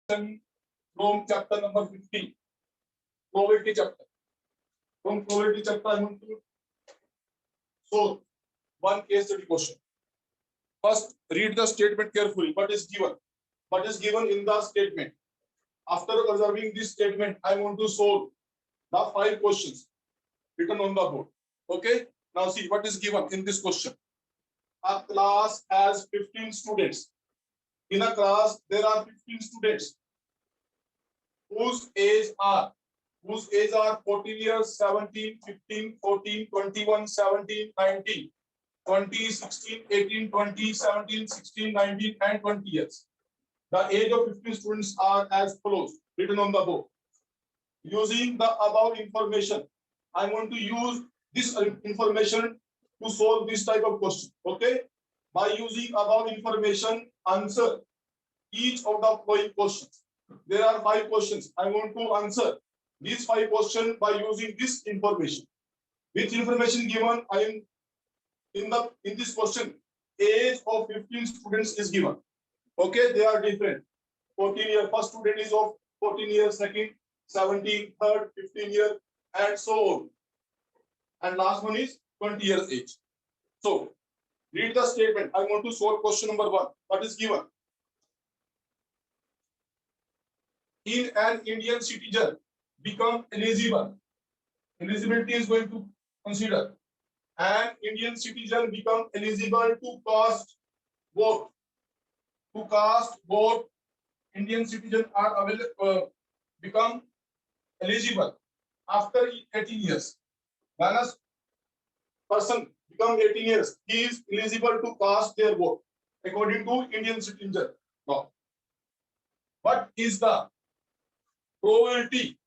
from chapter number 15, probability chapter. From probability chapter, I want to solve one case study question. First, read the statement carefully. What is given? What is given in the statement? After observing this statement, I want to solve the 5 questions written on the board. Okay. Now see what is given in this question. A class has 15 students. In a class, there are 15 students whose age are 14 years, 17, 15, 14, 21, 17, 19, 20, 16, 18, 20, 17, 16, 19, and 20 years. The age of 15 students are as follows, written on the board. Using the above information, I want to use this information to solve this type of question. Okay? By using above information, answer each of the following questions. There are 5 questions. I want to answer these 5 questions by using this information. Which information given? I am in this question. Age of 15 students is given. Okay, they are different. 14 years. First student is of 14 years. Second, 17. Third, 15 years, and so on. And last one is 20 years age. So read the statement. I want to solve question number 1. What is given? In an Indian citizen become eligible. Eligibility is going to consider. An Indian citizen become eligible to cast vote. To cast vote, Indian citizens are available, become eligible after 18 years. When a person become 18 years, he is eligible to cast their vote according to Indian citizen law. What is the probability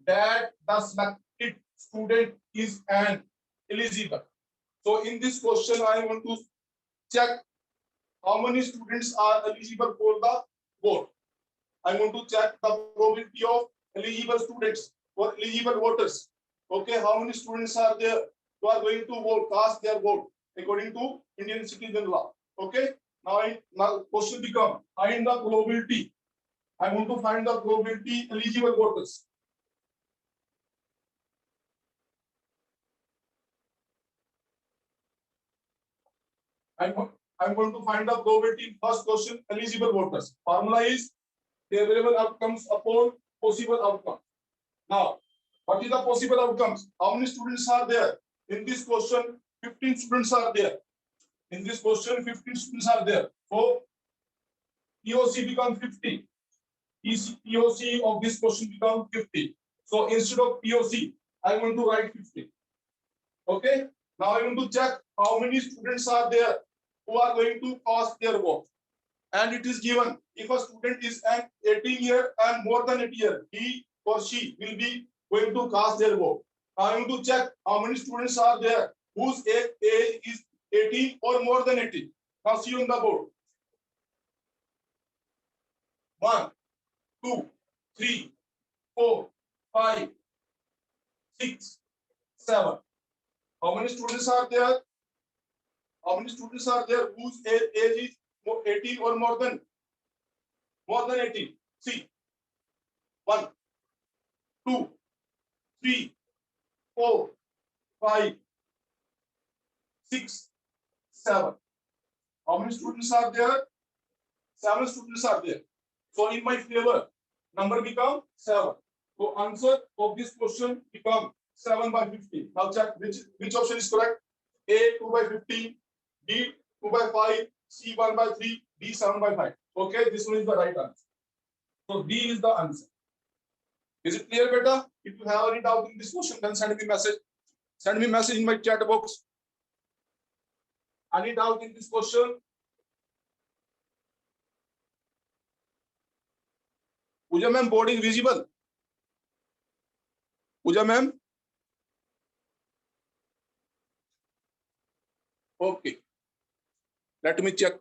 that the selected student is an eligible? So in this question, I want to check how many students are eligible for the vote. I want to check the probability of eligible students or eligible voters. Okay, how many students are there who are going to vote, cast their vote according to Indian citizen law? Okay, now question become, find the probability. I want to find the probability eligible voters. I'm going to find the probability in first question eligible voters. Formula is favorable outcomes upon possible outcomes. Now, what is the possible outcomes? How many students are there? In this question, 15 students are there. In this question, 15 students are there. So, POC become 50. POC of this question become 50. So, instead of POC, I want to write 50. Okay. Now, I want to check how many students are there who are going to cast their vote. And it is given, if a student is an 18 year and more than 18 year, he or she will be going to cast their vote. I want to check how many students are there whose age is 18 or more than 18. Now see on the board. 1, 2, 3, 4, 5, 6, 7. How many students are there? How many students are there whose age is 18 or more than 18? See, 1, 2, 3, 4, 5, 6, 7. How many students are there? 7 students are there. So in my favor, number become 7. So answer of this question become 7 by 50. Now check which option is correct. A 2 by 50, B 2 by 5, C 1 by 3, D 7 by 5. Okay, this one is the right answer. So D is the answer. Is it clear, beta? If you have any doubt in this question, then send me message. Send me message in my chat box. Any doubt in this question? Pooja ma'am, board is visible. Pooja ma'am. Okay. Let me check.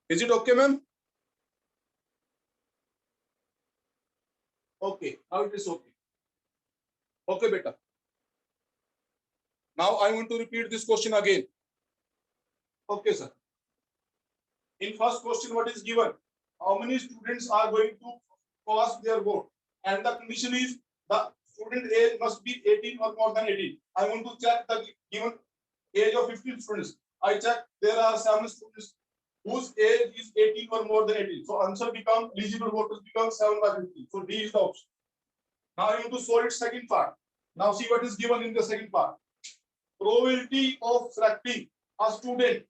Is it okay, ma'am? Okay. Now it is okay. Okay, beta. Now I want to repeat this question again. Okay, sir. In first question, what is given? How many students are going to cast their vote? And the condition is the student age must be 18 or more than 18. I want to check the given age of 15 students. I check there are 7 students whose age is 18 or more than 18. So answer become eligible voters become 7 by 50. So D is the option. Now I want to solve its second part. Now see what is given in the second part. Probability of selecting a student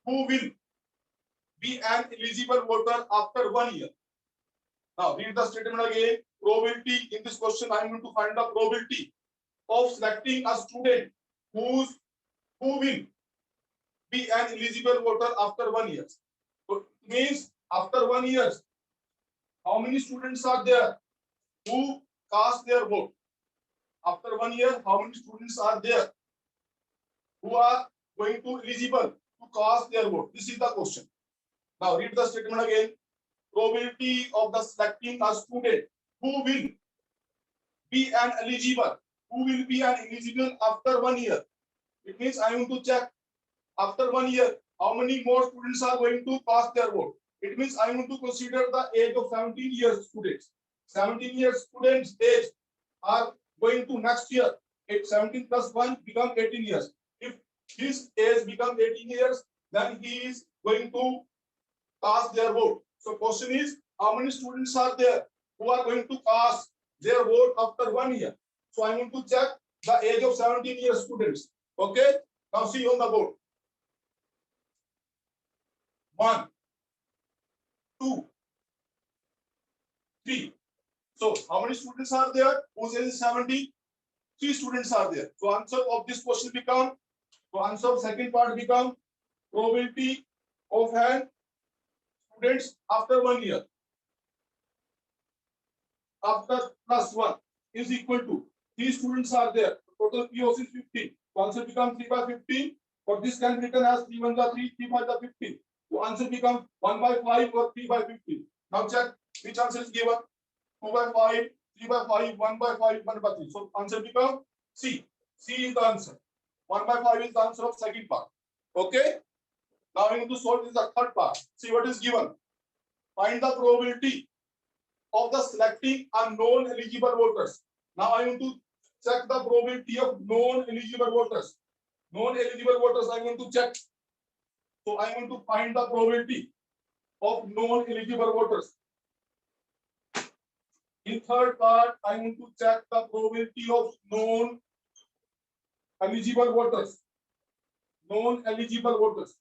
who will be an eligible voter after 1 year. Now read the statement again. Probability in this question, I am going to find the probability of selecting a student who will be an eligible voter after 1 year. So it means after 1 year, how many students are there who cast their vote? After 1 year, how many students are there who are going to eligible to cast their vote? This is the question. Now read the statement again. Probability of the selecting a student who will be an eligible after 1 year. It means I want to check after 1 year how many more students are going to cast their vote. It means I want to consider the age of 17 years students. 17 years students age are going to next year. 17 plus 1 become 18 years. If his age become 18 years, then he is going to cast their vote. So question is, how many students are there who are going to cast their vote after 1 year? So I want to check the age of 17 years students. Okay. Now see on the board. 1, 2, 3. So how many students are there whose age is 70? 3 students are there. So answer of this question become, so answer of second part become probability of an students after 1 year. After plus 1 is equal to 3 students are there. Total POC is 15. So answer becomes 3 by 15. Or this can be written as 3 1 the 3, 3 5 the 15. So answer becomes 1 by 5 or 3 by 15. Now check which answer is given. 2 by 5, 3 by 5, 1 by 5, 1 by 3. So answer becomes C. C is the answer. 1 by 5 is the answer of second part. Okay. Now we need to solve this the third part. See what is given. Find the probability of the selecting a non-eligible voters. Now I want to check the probability of non-eligible voters. Non-eligible voters I want to check. So I want to find the probability of non-eligible voters. In third part, I want to check the probability of non-eligible voters. Non-eligible voters.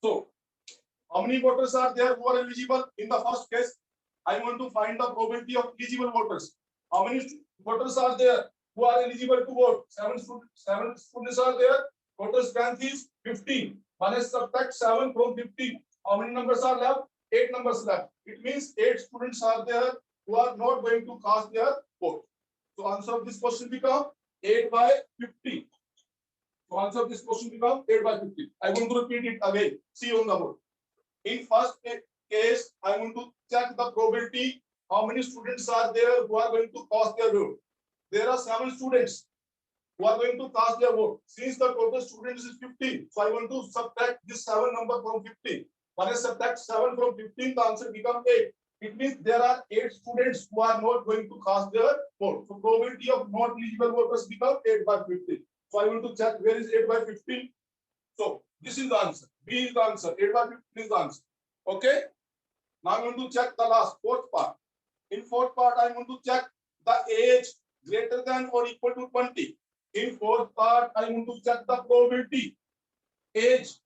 So, how many voters are there who are eligible? In the first case, I want to find the probability of eligible voters. How many voters are there who are eligible to vote? 7 students are there. Total strength is 15. Minus subtract 7 from 15. How many numbers are left? 8 numbers left. It means 8 students are there who are not going to cast their vote. So answer of this question become 8 by 15. So answer of this question become 8 by 15. I want to repeat it again. See on the board. In first case, I want to check the probability. How many students are there who are going to cast their vote? There are 7 students who are going to cast their vote. Since the total students is 15, so I want to subtract this 7 number from 15. When I subtract 7 from 15, the answer becomes 8. It means there are 8 students who are not going to cast their vote. So probability of not eligible voters become 8 by 15. So I want to check where is 8 by 15. So this is the answer. B is the answer. 8 by 15 is the answer. Okay. Now I want to check the last fourth part. In fourth part, I want to check the age greater than or equal to 20. In fourth part, I want to check the probability age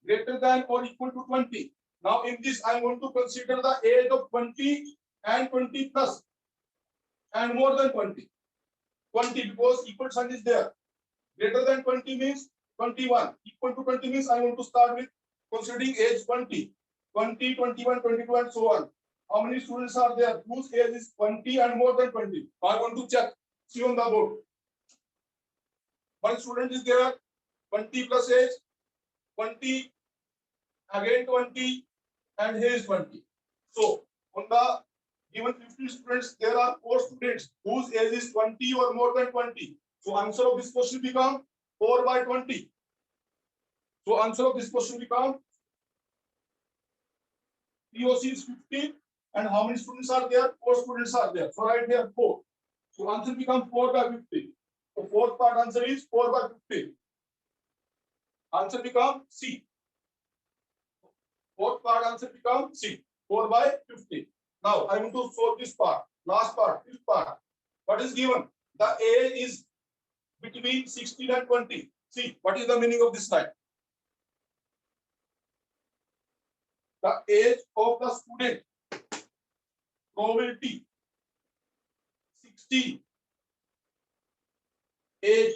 greater than or equal to 20. Now in this, I want to consider the age of 20 and 20 plus and more than 20. 20 because equal sign is there. Greater than 20 means 21. Equal to 20 means I want to start with considering age 20. 20, 21, 22 and so on. How many students are there whose age is 20 and more than 20? I want to check. See on the board. One student is there, 20 plus age, 20, again 20, and here is 20. So on the given 50 students, there are 4 students whose age is 20 or more than 20. So answer of this question become 4 by 20. So answer of this question become POC is 50, and how many students are there? 4 students are there. So right here 4. So answer become 4 by 50. So fourth part answer is 4 by 50. Answer become C. Fourth part answer become C. 4 by 50. Now I want to solve this part. Last part, fifth part. What is given? The age is between 16 and 20. See, what is the meaning of this line? The age of the student, probability 16, age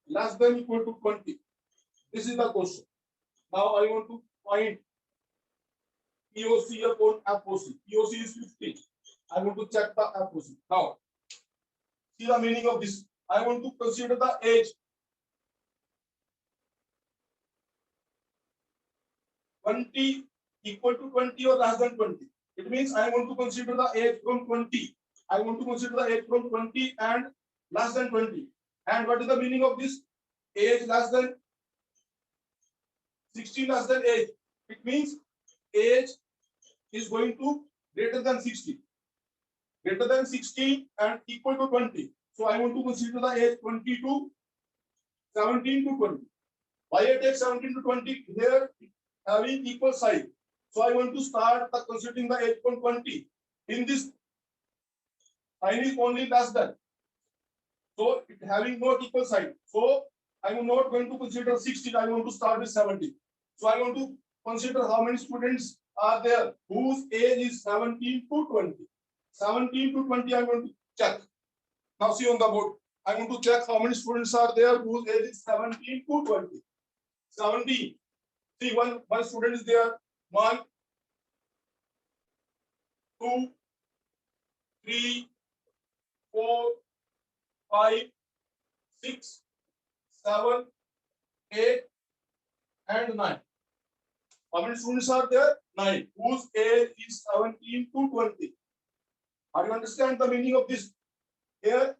less than equal to 20. This is the question. Now I want to find POC upon FOC. POC is 50. I want to check the FOC. Now, see the meaning of this. I want to consider the age. 20 equal to 20 or less than 20. It means I want to consider the age from 20. I want to consider the age from 20 and less than 20. And what is the meaning of this? Age less than 16 less than age. It means age is going to greater than 60. Greater than 16 and equal to 20. So I want to consider the age 20 to 17 to 20. Why I take 17 to 20? Here having equal size. So I want to start the considering the age from 20. In this sign is only less than. So it having not equal sign. So I am not going to consider 16. I want to start with 70. So I want to consider how many students are there whose age is 17 to 20. 17 to 20 I want to check. Now see on the board. I want to check how many students are there whose age is 17 to 20. 17. See, one student is there. 1, 2, 3, 4, 5, 6, 7, 8, and 9. How many students are there? 9. Whose age is 17 to 20. Are you understand the meaning of this? Here,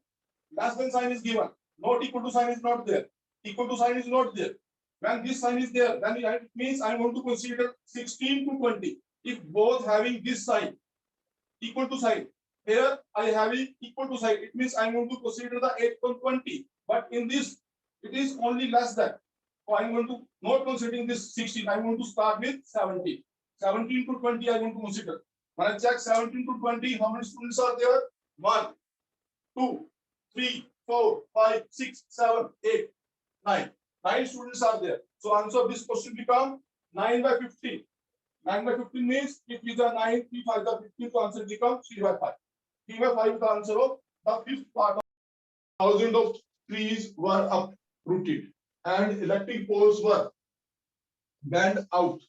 less than sign is given. Not equal to sign is not there. Equal to sign is not there. When this sign is there, then it means I want to consider 16 to 20. If both having this sign, equal to sign, here I having equal to sign, it means I want to consider the 8 from 20. But in this, it is only less than. So I want to not considering this 16. I want to start with 17. 17 to 20 I want to consider. When I check 17 to 20, how many students are there? 1, 2, 3, 4, 5, 6, 7, 8, 9. 9 students are there. So answer of this question become 9 by 15. 9 by 15 means if these are 9, 3, 5 by 15, so answer becomes 3 by 5. 3 by 5 is the answer of the fifth part. Thousands of trees were uprooted and electric poles were bent out.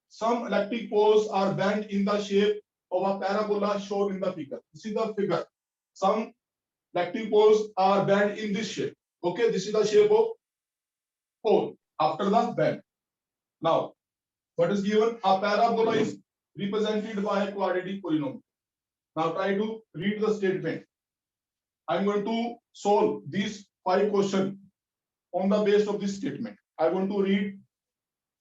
Some electric poles are bent in the shape of a parabola shown in the figure. This is the figure. Some electric poles are bent in this shape. Okay, this is the shape of pole after the bend. Now, what is given? A parabola is represented by a quadratic polynomial. Now try to read the statement. I'm going to solve these 5 questions on the basis of this statement. I want to read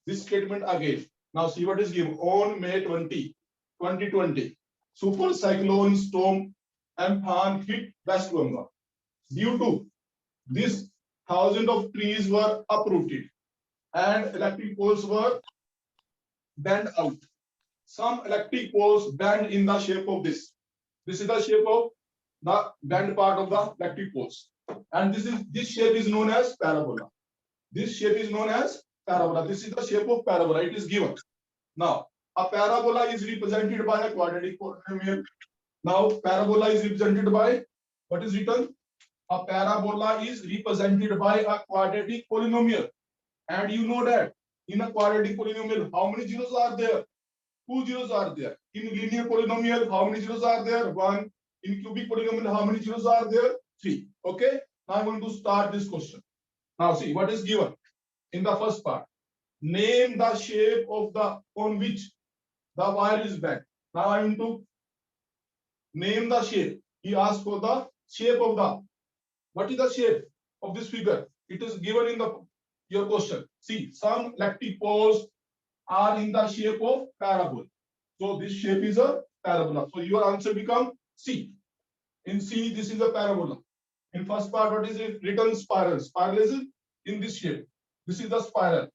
this statement again. Now see what is given. On May 20, 2020, super cyclone storm Amphan hit West Bengal. Due to this, thousands of trees were uprooted and electric poles were bent out. Some electric poles bend in the shape of this. This is the shape of the bent part of the electric poles. And this shape is known as parabola. This shape is known as parabola. This is the shape of parabola. It is given. Now, a parabola is represented by a quadratic polynomial. Now, parabola is represented by what is written? A parabola is represented by a quadratic polynomial. And you know that in a quadratic polynomial, how many zeros are there? 2 zeros are there. In linear polynomial, how many zeros are there? 1. In cubic polynomial, how many zeros are there? 3. Okay. Now I'm going to start this question. Now see what is given in the first part. Name the shape of the on which the wire is bent. Now I am to name the shape. He asked for the shape of the. What is the shape of this figure? It is given in the your question. See, some electric poles are in the shape of parabola. So this shape is a parabola. So your answer become C. In C, this is a parabola. In first part, what is it? Written spiral. Spiral is in this shape. This is the spiral.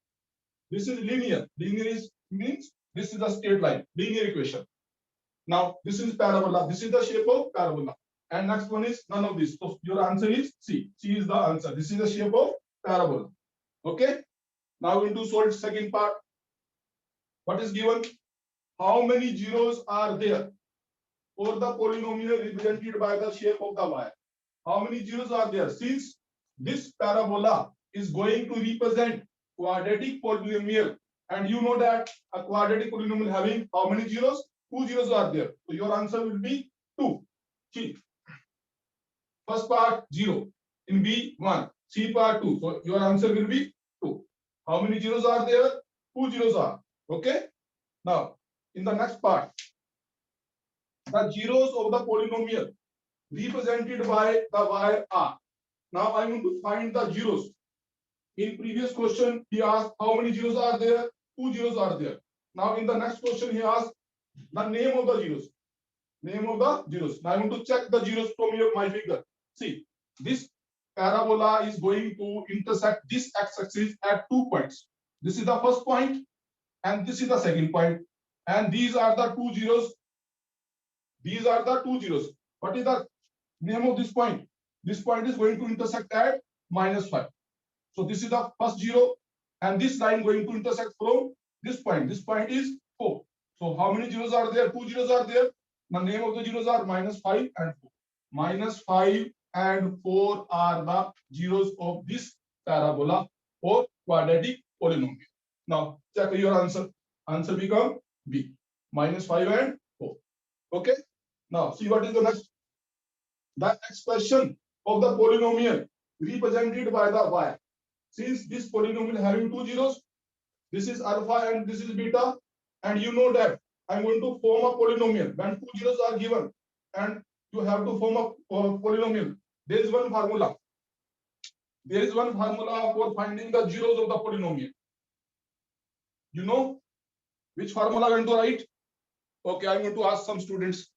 This is linear. Linear is means this is the straight line. Linear equation. Now this is parabola. This is the shape of parabola. And next one is none of this. So your answer is C. C is the answer. This is the shape of parabola. Okay. Now we will do solve second part. What is given? How many zeros are there for the polynomial represented by the shape of the wire? How many zeros are there? Since this parabola is going to represent quadratic polynomial, and you know that a quadratic polynomial having how many zeros? 2 zeros are there. So your answer will be 2. See, first part 0, in B 1, C part 2. So your answer will be 2. How many zeros are there? 2 zeros are. Okay. Now in the next part, the zeros of the polynomial represented by the wire R. Now I want to find the zeros. In previous question, he asked how many zeros are there? 2 zeros are there. Now in the next question, he asked the name of the zeros. Name of the zeros. Now I want to check the zeros from my figure. See, this parabola is going to intersect this x-axis at 2 points. This is the first point, and this is the second point. And these are the 2 zeros. These are the 2 zeros. What is the name of this point? This point is going to intersect at -5. So this is the first zero, and this line going to intersect from this point. This point is 4. So how many zeros are there? 2 zeros are there. The name of the zeros are -5 and 4. -5 and 4 are the zeros of this parabola or quadratic polynomial. Now check your answer. Answer become B. -5 and 4. Okay. Now see what is the next. The expression of the polynomial represented by the y. Since this polynomial having 2 zeros, this is alpha and this is beta, and you know that I'm going to form a polynomial when 2 zeros are given, and you have to form a polynomial. There is one formula. There is one formula for finding the zeros of the polynomial. You know which formula I'm going to write? Okay, I'm going to ask some students.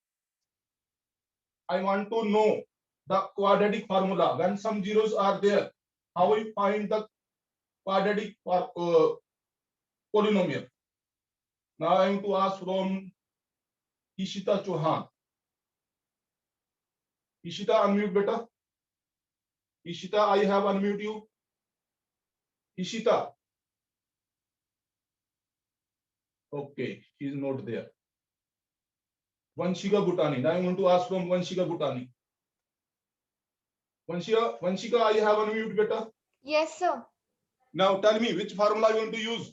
I want to know the quadratic formula when some zeros are there. How we find the quadratic polynomial? Now I am to ask from Ishita Chauhan. Ishita, unmute beta. Ishita, I have unmute you. Ishita. Okay, she is not there. Vanshika Bhutani. Now I am going to ask from Vanshika Bhutani. Vanshika, I have unmute beta. Yes, sir. Now tell me which formula you want to use.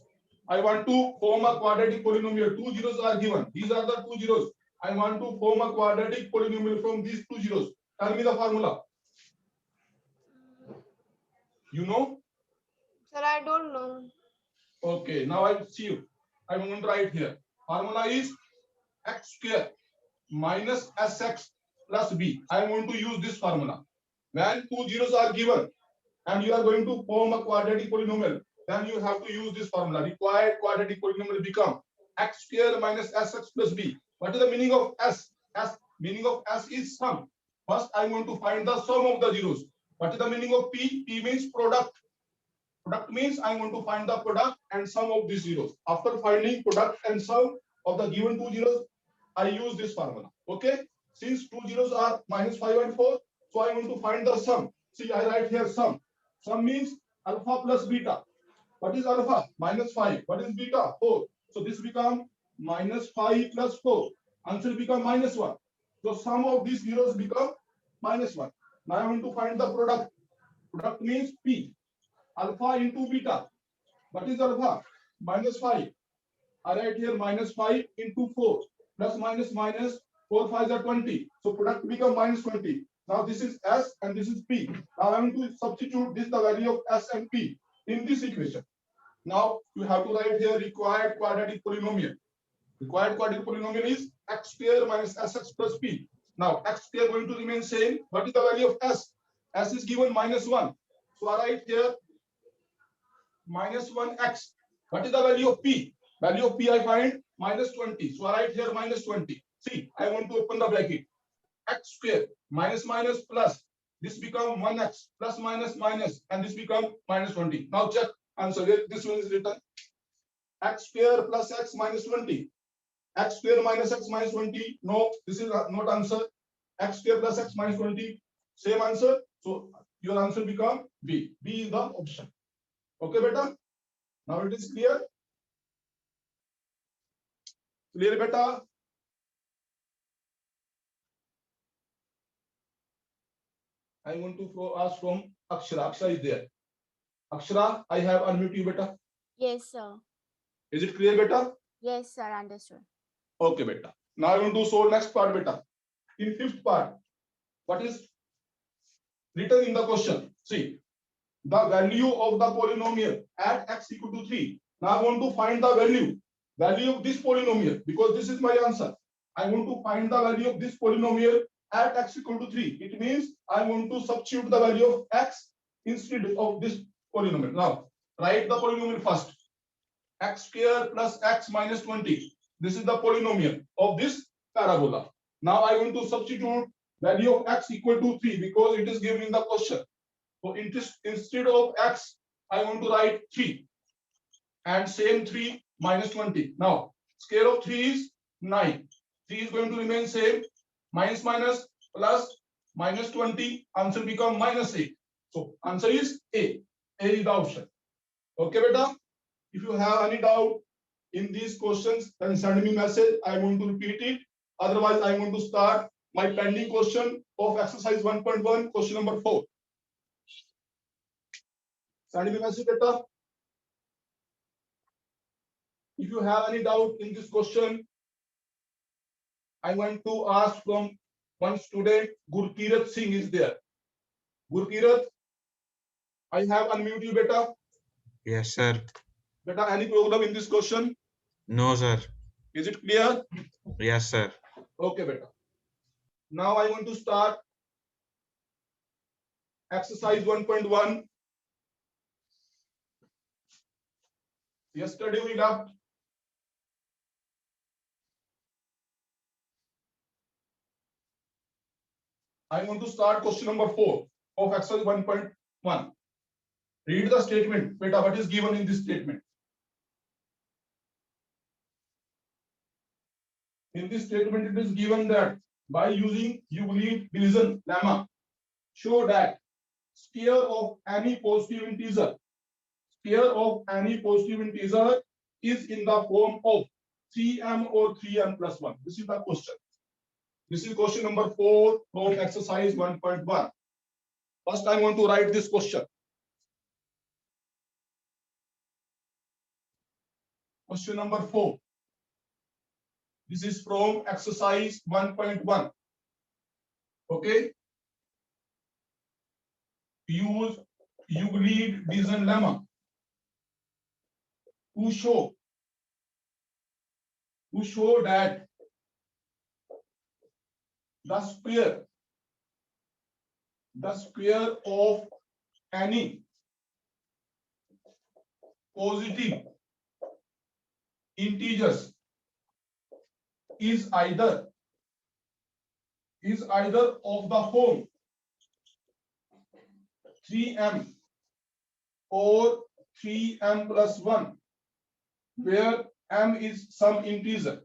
I want to form a quadratic polynomial. 2 zeros are given. These are the 2 zeros. I want to form a quadratic polynomial from these 2 zeros. Tell me the formula. You know? Sir, I don't know. Okay, now I see you. I'm going to write here. Formula is x square minus sx plus b. I am going to use this formula. When 2 zeros are given and you are going to form a quadratic polynomial, then you have to use this formula. Required quadratic polynomial become x square minus sx plus b. What is the meaning of s? Meaning of s is sum. First, I am going to find the sum of the zeros. What is the meaning of p? P means product. Product means I am going to find the product and sum of these zeros. After finding product and sum of the given 2 zeros, I use this formula. Okay. Since 2 zeros are -5 and 4, so I am going to find the sum. See, I write here sum. Sum means alpha plus beta. What is alpha? -5. What is beta? 4. So this become -5 plus 4. Answer become -1. So sum of these zeros become -1. Now I want to find the product. Product means P. Alpha into beta. What is alpha? -5. I write here -5 into 4. Plus minus minus 4 5s are 20. So product become -20. Now this is S and this is P. Now I am going to substitute this the value of S and P in this equation. Now you have to write here required quadratic polynomial. Required quadratic polynomial is x square minus sx plus p. Now x square going to remain same. What is the value of s? S is given -1. So I write here minus 1x. What is the value of p? Value of p I find minus 20. So I write here minus 20. See, I want to open the bracket. X square minus minus plus. This become 1x plus minus minus, and this become minus 20. Now check answer. This one is written x square plus x minus 20. X square minus x minus 20. No, this is not answer. X square plus x minus 20. Same answer. So your answer become B. B is the option. Okay, beta. Now it is clear. Clear, beta. I want to ask from Akshara. Akshara is there. Akshara, I have unmute you, beta. Yes, sir. Is it clear, beta? Yes, sir. Understood. Okay, beta. Now I want to solve next part, beta. In fifth part, what is written in the question? See, the value of the polynomial at x equal to 3. Now I want to find the value of this polynomial, because this is my answer. I want to find the value of this polynomial at x equal to 3. It means I want to substitute the value of x instead of this polynomial. Now write the polynomial first. X square plus x minus 20. This is the polynomial of this parabola. Now I want to substitute value of x equal to 3 because it is given in the question. So instead of x, I want to write 3 and same 3 minus 20. Now square of 3 is 9. 3 is going to remain same. Minus minus plus minus 20. Answer become minus 8. So answer is A. A is the option. Okay, beta. If you have any doubt in these questions, then send me message. I want to repeat it. Otherwise, I want to start my pending question of exercise 1.1, question number 4. Send me message, beta. If you have any doubt in this question, I want to ask from one student, Gurkirat Singh is there. Gurkirat, I have unmute you, beta. Yes, sir. Beta, any problem in this question? No, sir. Is it clear? Yes, sir. Okay, beta. Now I want to start exercise 1.1. Yesterday we left I want to start question number 4 of exercise 1.1. Read the statement. Beta, what is given in this statement? In this statement, it is given that by using Euclid division lemma, show that sphere of any positive integer is in the form of 3m or 3m plus 1. This is the question. This is question number 4 from exercise 1.1. First, I want to write this question. Question number 4. This is from exercise 1.1. Okay. Use Euclid division lemma to show that the square of any positive integers is either of the form 3m or 3m plus 1, where m is some integer.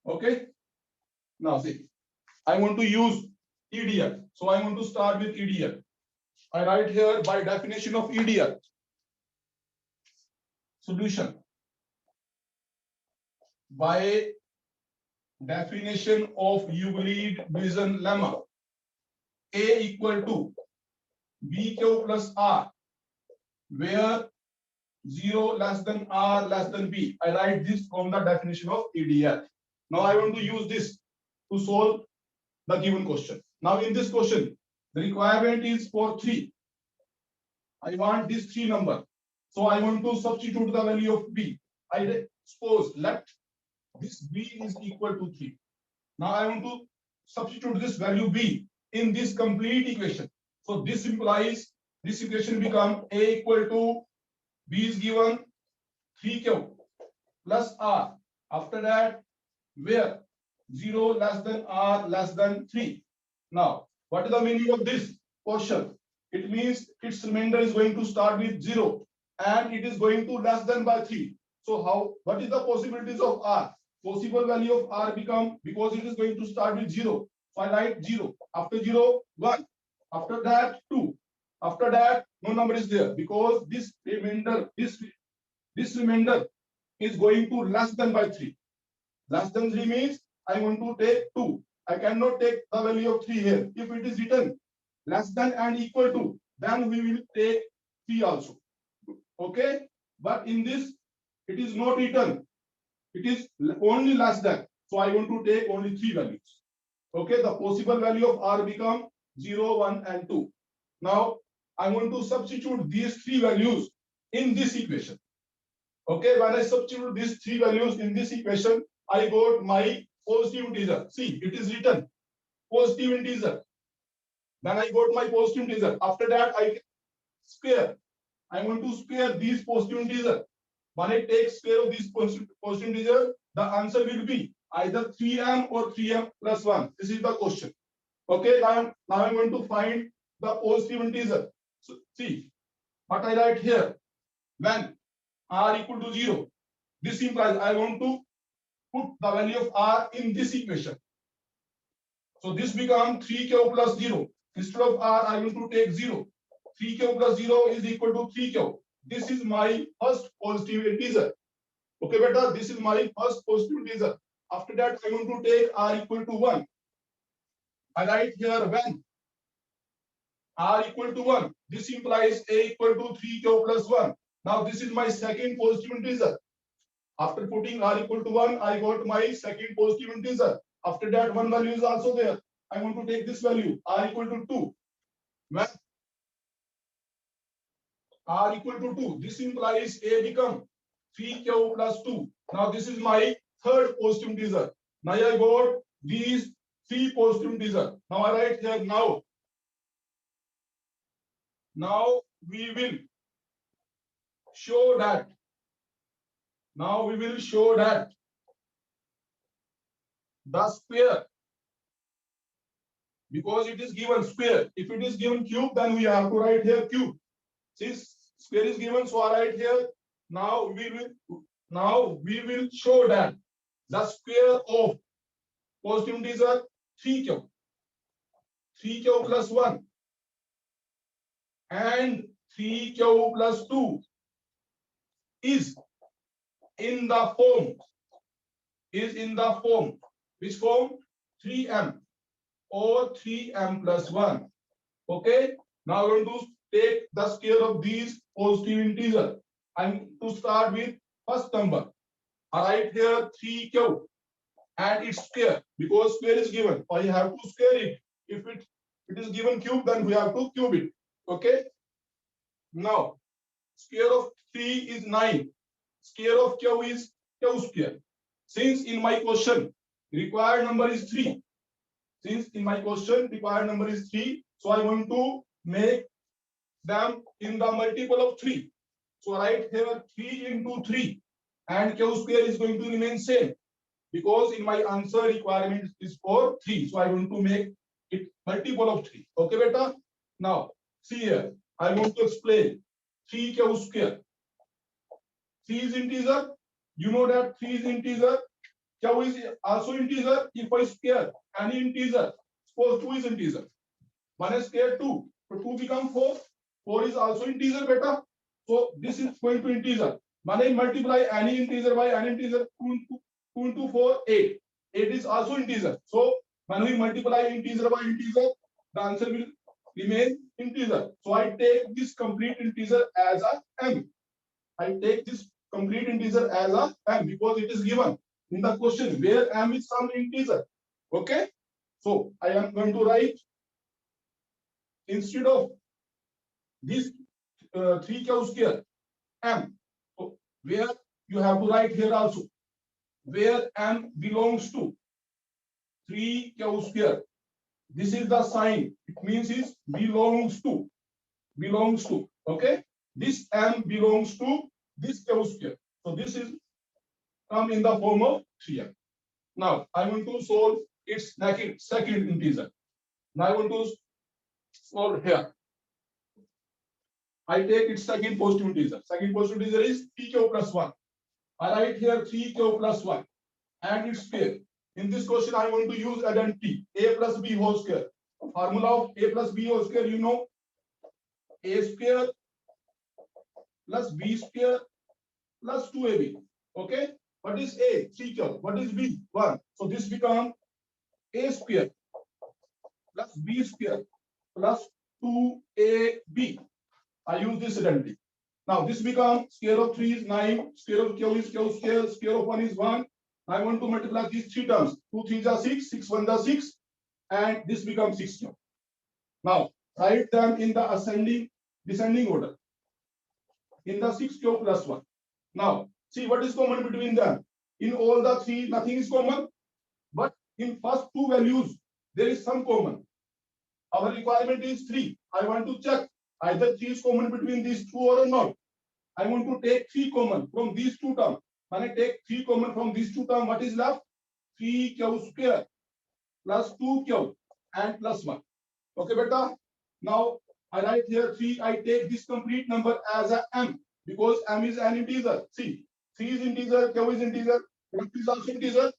Okay. Now see, I want to use EDR. So I want to start with EDR. I write here by definition of EDR. Solution. By definition of Euclid division lemma, A equal to BQ plus R, where 0 less than R less than B. I write this from the definition of EDR. Now I want to use this to solve the given question. Now in this question, the requirement is for 3. I want this 3 number. So I want to substitute the value of B. I suppose let this B is equal to 3. Now I want to substitute this value B in this complete equation. So this implies this equation become A equal to B is given 3Q plus R. After that, where 0 less than R less than 3. Now, what is the meaning of this question? It means its remainder is going to start with 0 and it is going to less than by 3. So what is the possibilities of R? Possible value of R become, because it is going to start with 0. So I write 0. After 0, 1. After that, 2. After that, no number is there because this remainder is going to less than by 3. Less than 3 means I want to take 2. I cannot take the value of 3 here. If it is written less than and equal to, then we will take 3 also. Okay? But in this, it is not written. It is only less than. So I want to take only 3 values. Okay? The possible value of R become 0, 1, and 2. Now, I want to substitute these 3 values in this equation. Okay? When I substitute these 3 values in this equation, I got my positive integer. See, it is written positive integer. Then I got my positive integer. After that, I square. I want to square these positive integer. When I take square of these positive integer, the answer will be either 3m or 3m plus 1. This is the question. Okay, now I'm going to find the positive integer. So see what I write here. When R equal to 0, this implies I want to put the value of R in this equation. So this becomes 3Q plus 0. Instead of R, I want to take 0. 3Q plus 0 is equal to 3Q. This is my first positive integer. Okay, beta, this is my first positive integer. After that, I want to take R equal to 1. I write here when R equal to 1. This implies A equal to 3Q plus 1. Now this is my second positive integer. After putting R equal to 1, I got my second positive integer. After that, one value is also there. I want to take this value, R equal to 2. When R equal to 2, this implies A become 3Q plus 2. Now this is my third positive integer. Now I got these 3 positive integers. Now I write here now. Now we will show that. Now we will show that the square, because it is given square. If it is given cube, then we have to write here cube. Since square is given, so I write here. Now we will show that the square of positive integer 3Q, 3Q plus 1 and 3Q plus 2 is in the form, which form? 3m or 3m plus 1. Okay, now I'm going to take the square of these positive integers. I'm to start with first number. I write here 3Q and its square, because square is given. I have to square it. If it is given cube, then we have to cube it. Okay. Now, square of 3 is 9. Square of Q is Q square. Since in my question required number is 3. Since in my question required number is 3, so I want to make them in the multiple of 3. So write here 3 into 3 and Q square is going to remain same, because in my answer requirement is for 3. So I want to make it multiple of 3. Okay, beta? Now, see here. I want to explain 3Q square. 3 is integer. You know that 3 is integer. Q is also integer. If I square any integer, suppose 2 is integer. 1 is square 2. So 2 become 4. 4 is also integer, beta. So this is going to integer. When I multiply any integer by any integer, 2 into 4, 8. 8 is also integer. So when we multiply integer by integer, the answer will remain integer. So I take this complete integer as a m. I take this complete integer as a m because it is given in the question where m is some integer. Okay. So I am going to write, instead of this 3Q square m, so where you have to write here also, where m belongs to 3Q square. This is the sign. It means is belongs to. Okay. This m belongs to this q square. So this is come in the form of 3m. Now I want to solve its second integer. Now I want to solve here. I take its second positive integer. Second positive integer is 3q plus 1. I write here 3q plus 1 and its square. In this question, I want to use identity a plus b whole square. Formula of a plus b whole square, you know, a square plus b square plus 2ab. Okay. What is a? 3q. What is b? 1. So this becomes a square plus b square plus 2ab. I use this identity. Now this becomes square of 3 is 9, square of q is q square, square of 1 is 1. I want to multiply these three terms. 2 3s are 6, 6 1s are 6, and this becomes 6q. Now write them in the descending order. In the 6q plus 1. Now see what is common between them. In all the three, nothing is common, but in first two values there is some common. Our requirement is 3. I want to check either 3 is common between these two or not. I want to take 3 common from these two terms. When I take 3 common from these two terms, what is left? 3q square plus 2q and plus 1. Okay, beta. Now I write here 3. I take this complete number as a m because m is an integer. See, 3 is integer, q is integer, product is also integer.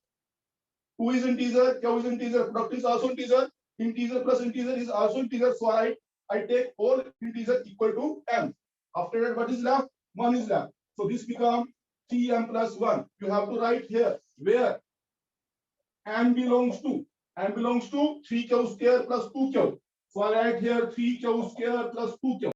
2 is integer, q is integer, product is also integer. Integer plus integer is also integer. So I take all integer equal to m. After that, what is left? 1 is left. So this becomes 3m plus 1. You have to write here where m belongs to 3q square plus 2q. So I write here 3q square plus 2q.